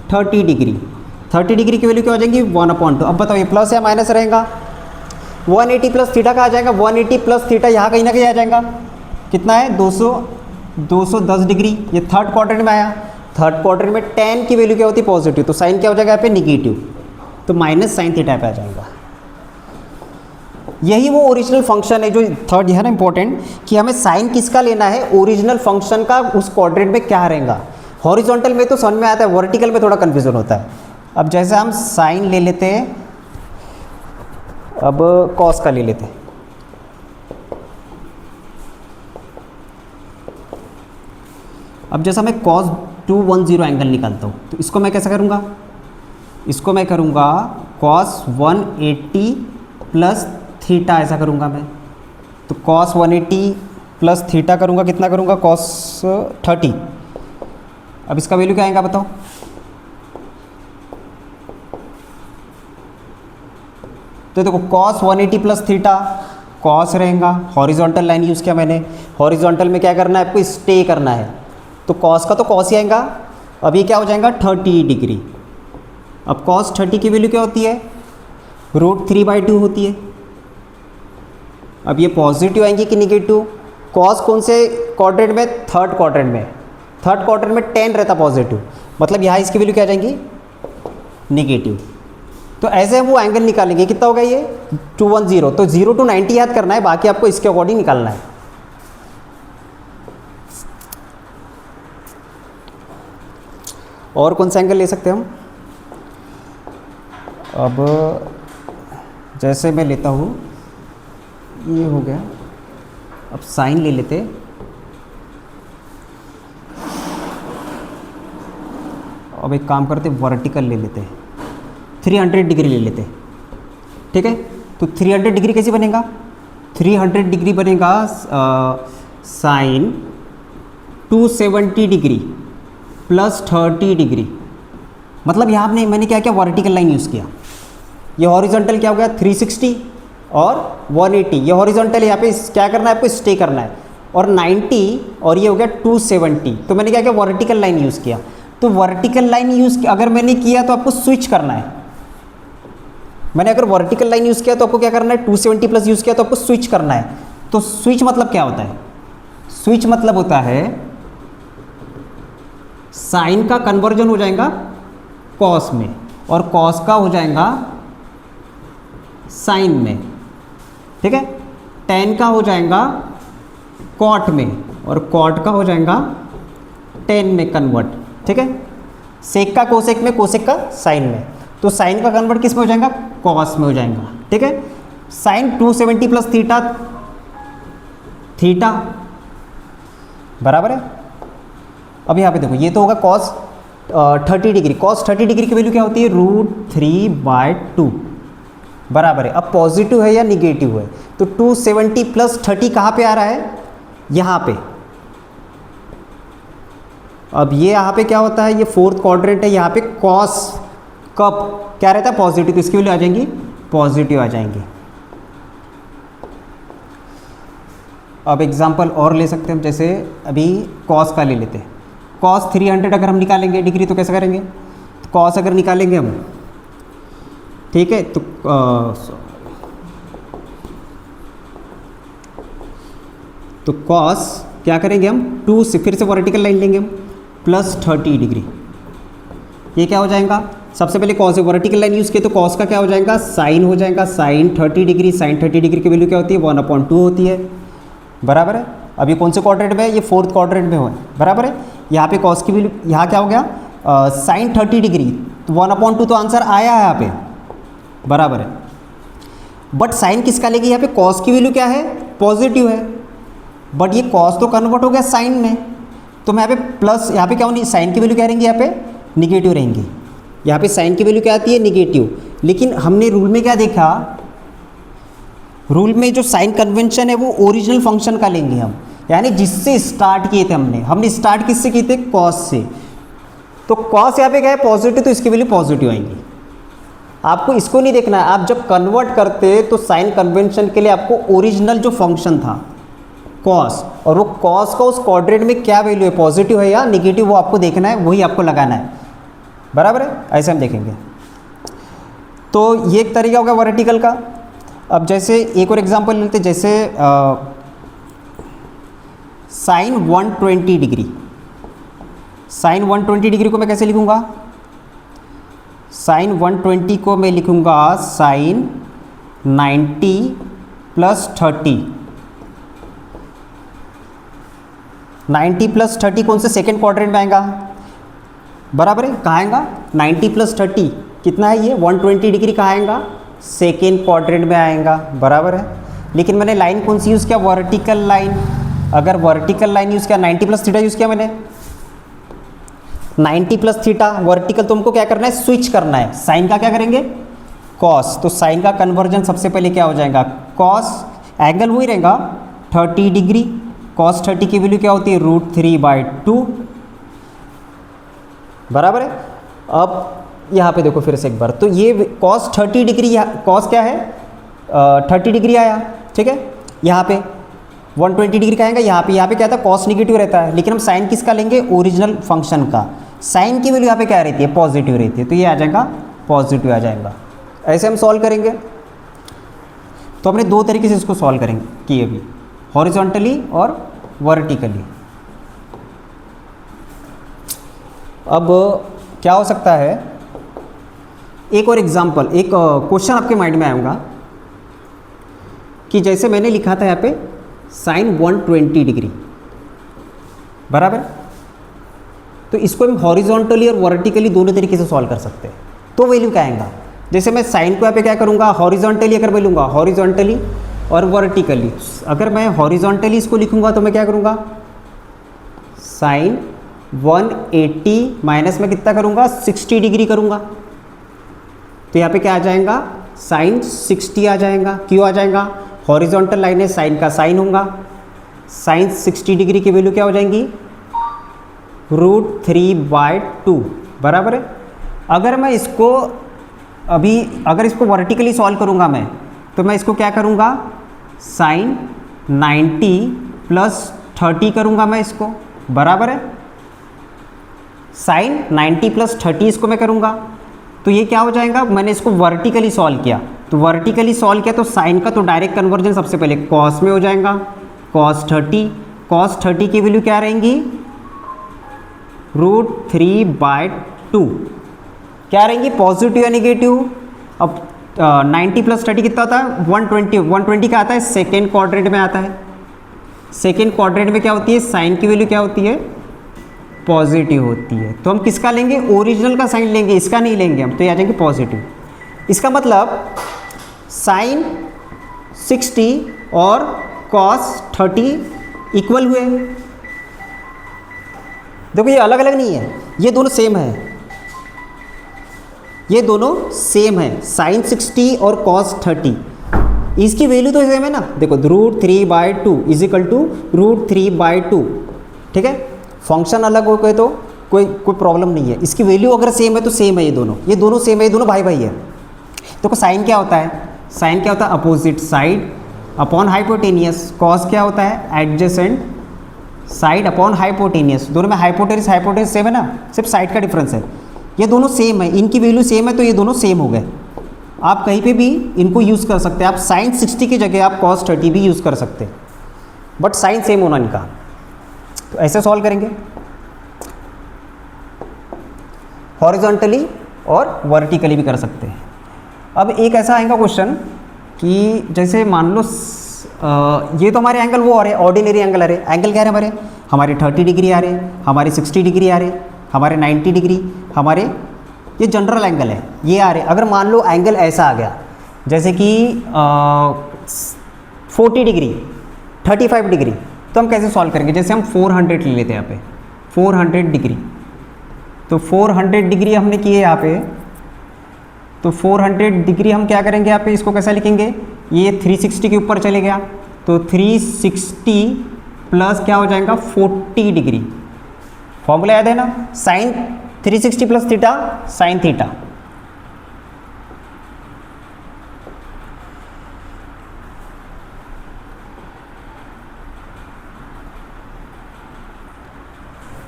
30 डिग्री। 30 डिग्री की वैल्यू क्या हो जाएगी, 1/2। अब बताओ ये प्लस या माइनस रहेगा, 180 प्लस थीटा का आ जाएगा, 180 प्लस थीटा यहाँ कहीं ना कहीं आ जाएगा, कितना है, 210 डिग्री। ये थर्ड क्वाड्रेंट में आया, थर्ड क्वाड्रेंट में tan की वैल्यू क्या होती है, पॉजिटिव, तो साइन क्या हो जाएगा यहाँ पे, निगेटिव, तो माइनस साइन थीटा पे आ जाएगा। यही वो ओरिजिनल फंक्शन है जो थर्ड है ना इंपॉर्टेंट, कि हमें साइन किसका लेना है, ओरिजिनल फंक्शन का, उस क्वाड्रेंट में क्या रहेगा। हॉरिजॉन्टल में तो समझ में आता है, वर्टिकल में थोड़ा कन्फ्यूजन होता है। अब जैसे हम साइन ले लेते हैं, अब कॉस का ले लेते हैं। अब जैसा मैं cos 210 एंगल निकालता हूँ तो इसको मैं कैसा करूँगा, इसको मैं करूँगा cos 180 प्लस थीटा ऐसा करूँगा मैं। तो cos 180 प्लस थीटा करूँगा, कितना करूँगा cos 30। अब इसका वैल्यू क्या आएगा बताओ। तो देखो cos 180 प्लस थीटा cos रहेगा, हॉरिजॉन्टल लाइन यूज़ किया मैंने, हॉरिजॉन्टल में क्या करना है आपको, स्टे करना है। तो cos का तो cos ही आएगा। अब ये क्या हो जाएगा 30 डिग्री। अब cos 30 की वैल्यू क्या होती है, √3/2 होती है। अब ये पॉजिटिव आएंगी कि निगेटिव, cos कौन से क्वाड्रेंट में, थर्ड क्वाड्रेंट में, थर्ड क्वाड्रेंट में 10 रहता पॉजिटिव, मतलब यहाँ इसकी वैल्यू क्या आ जाएंगी निगेटिव। तो ऐसे हम वो एंगल निकालेंगे, कितना होगा ये 210। तो 0 to 90 याद करना है, बाकी आपको इसके अकॉर्डिंग निकालना है। और कौन सा एंगल ले सकते हैं हम, अब जैसे मैं लेता हूँ, ये हो गया, अब साइन ले लेते, अब एक काम करते वर्टिकल ले लेते, 300 डिग्री ले लेते, ठीक है। तो 300 डिग्री कैसे बनेगा, 300 डिग्री बनेगा साइन 270 डिग्री प्लस 30 डिग्री। मतलब यहाँ आपने मैंने क्या किया, वर्टिकल लाइन यूज़ किया। ये हॉरिजॉन्टल क्या हो गया 360 और 180, ये हॉरिजॉन्टल यहाँ पे क्या करना है आपको, स्टे करना है। और 90 और ये हो गया 270, तो मैंने क्या किया वर्टिकल लाइन यूज़ किया। तो वर्टिकल लाइन यूज़ अगर मैंने किया तो आपको स्विच करना है। मैंने अगर वर्टिकल लाइन यूज़ किया तो आपको क्या करना है, 270 प्लस यूज़ किया तो आपको स्विच करना है। तो स्विच मतलब क्या होता है, स्विच मतलब होता है साइन का कन्वर्जन हो जाएगा कॉस में, और कॉस का हो जाएगा साइन में, ठीक है। टेन का हो जाएगा कॉट में, और कॉट का हो जाएगा टेन में कन्वर्ट, ठीक है। सेक का कोसेक में, कोसेक का साइन में। तो साइन का कन्वर्ट किस में हो जाएगा, कॉस में हो जाएगा, ठीक है। साइन 270 प्लस थीटा, थीटा बराबर है। अब यहाँ पे देखो, ये तो होगा cos 30 डिग्री, cos 30 डिग्री की वैल्यू क्या होती है, √3/2 बराबर है। अब पॉजिटिव है या निगेटिव है, तो 270 प्लस 30 कहाँ पे आ रहा है, यहाँ पे। अब ये यहाँ पे क्या होता है, ये फोर्थ क्वाड्रेंट है, यहाँ पे cos कब क्या रहता है पॉजिटिव, तो इसकी वैल्यू आ जाएंगी पॉजिटिव आ जाएंगी। अब एग्जांपल और ले सकते हैं हम, जैसे अभी cos का ले लेते हैं। cos 300 अगर हम निकालेंगे डिग्री तो कैसे करेंगे, तो cos अगर निकालेंगे हम, ठीक है, तो cos क्या करेंगे हम, 2 से फिर से वर्टिकल लाइन लेंगे हम, प्लस 30 डिग्री। ये क्या हो जाएगा, सबसे पहले cos वर्टिकल लाइन यूज़ किए तो cos का क्या हो जाएगा, साइन हो जाएगा, साइन 30 डिग्री, साइन 30 डिग्री की वैल्यू क्या होती है 1/2 होती है, बराबर है। अब ये कौन से क्वाड्रेंट में है, ये फोर्थ क्वाड्रेंट में हो, बराबर है। यहाँ पे cos की वैल्यू, यहाँ क्या हो गया साइन 30 डिग्री, तो 1/2 तो आंसर आया है यहाँ पे, बराबर है। बट साइन किसका लेगी, यहाँ पे cos की वैल्यू क्या है, पॉजिटिव है, बट ये cos तो कन्वर्ट हो गया साइन में, तो मैं यहाँ पे प्लस, यहाँ पे क्या होनी, साइन की वैल्यू क्या रहेंगी, यहाँ पे निगेटिव रहेंगी। यहाँ पे साइन की वैल्यू क्या आती है, निगेटिव। लेकिन हमने रूल में क्या देखा, रूल में जो साइन कन्वेंशन है वो ओरिजिनल फंक्शन का लेंगे हम, यानी जिससे स्टार्ट किए थे हमने स्टार्ट किससे किए थे, cos से। तो cos यहाँ पे क्या है पॉजिटिव, तो इसकी वैल्यू पॉजिटिव आएंगी। आपको इसको नहीं देखना है, आप जब कन्वर्ट करते तो साइन कन्वेंशन के लिए आपको ओरिजिनल जो फंक्शन था cos, और वो cos का उस क्वाड्रेंट में क्या वैल्यू है, पॉजिटिव है या निगेटिव, वो आपको देखना है, वही आपको लगाना है, बराबर है। ऐसे हम देखेंगे। तो ये एक तरीका होगा वर्टिकल का। अब जैसे एक और एग्जांपल लेते हैं, जैसे साइन 120 डिग्री, साइन 120 डिग्री को मैं कैसे लिखूंगा, साइन 120 को मैं लिखूंगा साइन 90 प्लस 30, 90 प्लस 30 कौन से सेकेंड क्वाड्रेंट में आएगा, बराबर है। कहाँ आएगा 90 प्लस 30 कितना है, ये 120 डिग्री कहाँ आएगा, सेकेंड क्वाड्रेंट में आएगा, बराबर है। लेकिन मैंने लाइन कौन सी यूज़ किया, वर्टिकल लाइन। अगर वर्टिकल लाइन यूज़ किया, 90 प्लस थीटा यूज़ किया मैंने, 90 प्लस थीटा वर्टिकल, तुमको क्या करना है, स्विच करना है, साइन का क्या करेंगे, कॉस, तो साइन का कन्वर्जन सबसे पहले क्या हो जाएगा, कॉस, एंगल वही रहेगा 30 डिग्री, कॉस 30 की वैल्यू क्या होती है, √3/2, बराबर है। अब यहाँ पे देखो फिर से एक बार, तो ये कॉस 30 डिग्री, कॉस क्या है 30 डिग्री आया, ठीक है। यहाँ पे 120 डिग्री का आएगा, यहाँ पे क्या था, कॉस निगेटिव रहता है, लेकिन हम साइन किसका लेंगे, ओरिजिनल फंक्शन का, साइन की वैल्यू यहाँ पे क्या रहती है, पॉजिटिव रहती है, तो ये आ जाएगा पॉजिटिव आ जाएगा। ऐसे हम सॉल्व करेंगे, तो हमने दो तरीके से इसको सॉल्व करेंगे कि अभी हॉरिजॉन्टली और वर्टिकली। अब क्या हो सकता है, एक और एग्जांपल, एक क्वेश्चन आपके माइंड में आएगा कि जैसे मैंने लिखा था यहाँ पे साइन 120 डिग्री, बराबर, तो इसको हम हॉरिजॉन्टली और वर्टिकली दोनों तरीके से सॉल्व कर सकते हैं। तो वैल्यू क्या आएगा, जैसे मैं साइन को यहाँ पे क्या करूँगा, हॉरिजॉन्टली अगर मैं लूँगा, हॉरिजॉन्टली और वर्टिकली, अगर मैं हॉरिजॉन्टली इसको लिखूँगा तो मैं क्या करूँगा, साइन 180 माइनस में कितना करूँगा, 60 डिग्री करूँगा, तो यहाँ पे क्या आ जाएगा, साइन 60 आ जाएगा। क्यों आ जाएगा, हॉरिजॉन्टल लाइन है, साइन का साइन होगा, साइन 60 डिग्री की वैल्यू क्या हो जाएंगी, √3/2, बराबर है। अगर मैं इसको अभी, अगर इसको वर्टिकली सॉल्व करूँगा मैं, तो मैं इसको क्या करूँगा, साइन 90 प्लस 30 करूँगा मैं इसको, बराबर है, साइन 90 प्लस 30 इसको मैं करूँगा, तो ये क्या हो जाएगा, मैंने इसको वर्टिकली सॉल्व किया, तो वर्टिकली सॉल्व किया तो साइन का तो डायरेक्ट कन्वर्जन सबसे पहले कॉस में हो जाएगा, cos 30 की वैल्यू क्या रहेंगी, √3/2, क्या रहेंगी, पॉजिटिव या निगेटिव। अब 90 प्लस 30 कितना होता है, 120 का आता है, सेकेंड क्वाड्रेंट में आता है, सेकेंड क्वाड्रेंट में क्या होती है, साइन की वैल्यू क्या होती है, पॉजिटिव होती है, तो हम किसका लेंगे, ओरिजिनल का साइन लेंगे, इसका नहीं लेंगे हम, तो ये आ जाएंगे पॉजिटिव। इसका मतलब साइन 60 और cos 30 इक्वल हुए। देखो ये अलग अलग नहीं है, ये दोनों सेम है, ये दोनों सेम है, साइन 60 और cos 30, इसकी वैल्यू तो सेम है ना, देखो √3/2 इज इक्वल टू √3/2, ठीक है। फंक्शन अलग हो गए तो कोई प्रॉब्लम नहीं है, इसकी वैल्यू अगर सेम है तो सेम है, ये दोनों सेम है, ये दोनों भाई भाई है। देखो साइन क्या होता है, साइन क्या होता है, opposite side upon hypotenuse, cos क्या होता है, एडजेसेंट साइड अपॉन हाइपोटेनियस, दोनों में हाइपोटेनियस सेम है ना, सिर्फ साइड का डिफरेंस है, ये दोनों सेम है, इनकी वैल्यू सेम है, तो ये दोनों सेम हो गए। आप कहीं पे भी इनको यूज़ कर सकते हैं, आप साइन 60 की जगह आप cos 30 भी यूज़ कर सकते हैं, बट साइन सेम होना इनका। तो ऐसे सॉल्व करेंगे, हॉरिजॉन्टली और वर्टिकली भी कर सकते हैं। अब एक ऐसा आएगा क्वेश्चन कि जैसे मान लो ये तो हमारे एंगल वो आ रहे हैं, ऑर्डिनरी एंगल आ रहे, एंगल क्या है हमारे 30 डिग्री आ रहे, हमारे 60 डिग्री आ रहे, हमारे 90 डिग्री, हमारे ये जनरल एंगल है, ये आ रहे। अगर मान लो एंगल ऐसा आ गया जैसे कि 40 डिग्री, 35 डिग्री, तो हम कैसे सॉल्व करेंगे, जैसे हम 400 ले लेते हैं यहाँ पे, 400 डिग्री, तो 400 डिग्री हमने किए यहाँ पे, तो 400 डिग्री हम क्या करेंगे यहाँ पे, इसको कैसा लिखेंगे, ये 360 के ऊपर चले गया, तो 360 प्लस क्या हो जाएगा 40 डिग्री, फॉर्मूला याद है ना, sine 360 plus theta sine theta.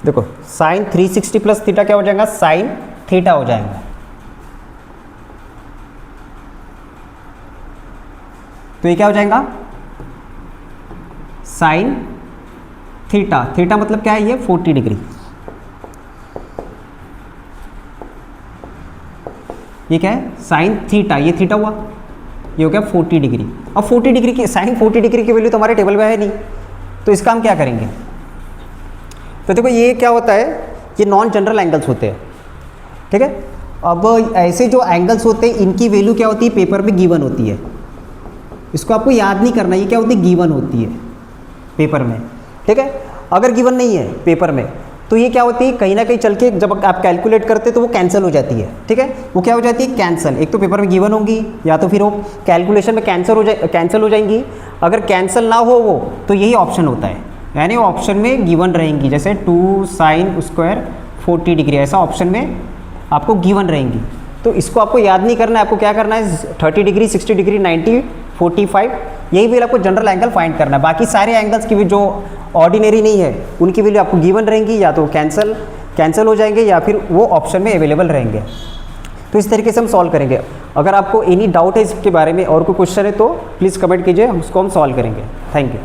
देखो साइन 360 प्लस थीटा क्या हो जाएगा, साइन थीटा हो जाएगा। तो ये क्या हो जाएगा, साइन थीटा, थीटा मतलब क्या है, ये 40 डिग्री, ये क्या है, साइन थीटा, ये थीटा हुआ, ये हो गया 40 डिग्री। अब 40 डिग्री की साइन 40 डिग्री की वैल्यू तो हमारे टेबल में है नहीं, तो इसका हम क्या करेंगे, तो देखो ये क्या होता है, ये नॉन जनरल एंगल्स होते हैं, ठीक है। अब ऐसे जो एंगल्स होते हैं इनकी वैल्यू क्या होती है, पेपर में गिवन होती है, इसको आपको याद नहीं करना, ये क्या होती है, गिवन होती है पेपर में, ठीक है। अगर गिवन नहीं है पेपर में तो ये क्या होती है, कहीं ना कहीं चल के जब आप कैलकुलेट करते तो वो कैंसिल हो जाती है, ठीक है। वो क्या हो जाती है, कैंसिल। एक तो पेपर में गिवन होंगी या तो फिर वो कैलकुलेशन में कैंसिल हो जाएंगी। अगर कैंसिल ना हो वो तो यही ऑप्शन होता है, यानी वो ऑप्शन में गिवन रहेंगी, जैसे 2 sin स्क्वायर 40 डिग्री, ऐसा ऑप्शन में आपको गिवन रहेंगी। तो इसको आपको याद नहीं करना है, आपको क्या करना है, 30 डिग्री, 60 डिग्री, 90, 45, यही वैल्यू आपको जनरल एंगल फाइंड करना है। बाकी सारे एंगल्स की भी जो ऑर्डिनरी नहीं है उनकी वैल्यू आपको गिवन रहेंगी, या तो कैंसिल हो जाएंगे या फिर वो ऑप्शन में अवेलेबल रहेंगे। तो इस तरीके से हम सॉल्व करेंगे। अगर आपको एनी डाउट है इसके बारे में और कोई क्वेश्चन है तो प्लीज़ कमेंट कीजिए, उसको हम सॉल्व करेंगे। Thank you.